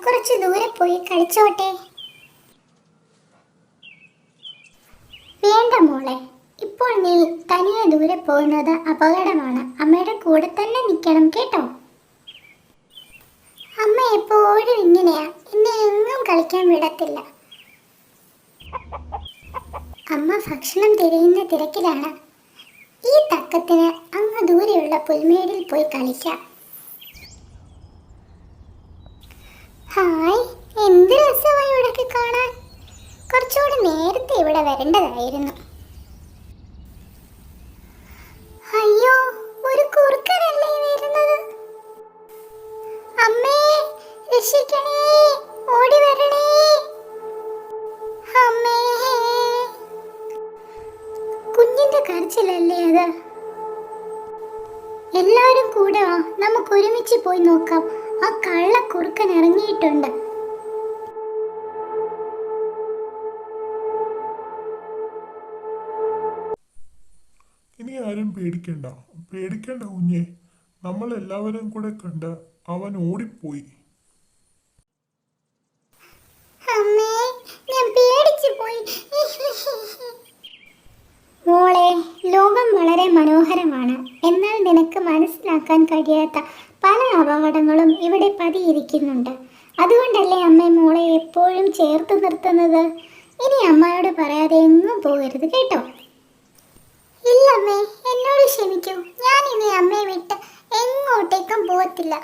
കുറച്ച് ദൂരെ പോയി കളിച്ചോട്ടെ. വേണ്ട മോളെ, ഇപ്പോൾ നീ തനിയെ ദൂരെ പോകുന്നത് അപകടമാണ്. അമ്മയുടെ കൂടെ തന്നെ നിൽക്കണം കേട്ടോ. അമ്മ എപ്പോഴും ഇങ്ങനെയാ, എന്നെ എങ്ങും കളിക്കാൻ വിടത്തില്ല. അമ്മ ഭക്ഷണം തിരയുന്ന തിരക്കിലാണ്. ഈ തക്കത്തിന് അങ്ങ് ദൂരെയുള്ള പുൽമേടിൽ പോയി കളിക്കാം. ഹായ്, എന്ത് രസമായി ഇവിടൊക്കെ കാണാൻ. കുറച്ചുകൂടി നേരത്തെ ഇവിടെ വരേണ്ടതായിരുന്നു. അയ്യോ, ഒരു കുറുക്കനല്ലേ വരുന്നത്. അമ്മേ, രക്ഷിക്കണേ, ഓടി വരണേ. അമ്മേ, കുഞ്ഞിന്റെ കരച്ചിലല്ലേ അത്. എല്ലാവരും കൂടെ വാ, നമുക്ക് ഒരുമിച്ച് പോയി നോക്കാം. ആ കള്ള കുറുക്കൻ ഇറങ്ങിയിട്ടുണ്ട്. ഇനി ആരും പേടിക്കണ്ട, പേടിക്കണ്ട കുഞ്ഞെ. നമ്മൾ എല്ലാവരും കൂടെ കണ്ട് അവൻ ഓടിപ്പോയി. അമ്മേ, ഞാൻ പേടിച്ചു പോയി. മോളെ, ലോകം വളരെ മനോഹരമാണ്. എന്നാൽ നിനക്ക് മനസ്സിലാക്കാൻ കഴിയാത്ത പല അപകടങ്ങളും ഇവിടെ പതിയിരിക്കുന്നുണ്ട്. അതുകൊണ്ടല്ലേ അമ്മ മോളെ എപ്പോഴും ചേർത്ത് നിർത്തുന്നത്. ഇനി അമ്മയോട് പറയാതെ എങ്ങും പോകരുത് കേട്ടോ. ഇല്ലമ്മേ, എന്നോട് ക്ഷമിക്കൂ. ഞാൻ ഇനി അമ്മയെ വിട്ട് എങ്ങോട്ടേക്കും പോകത്തില്ല.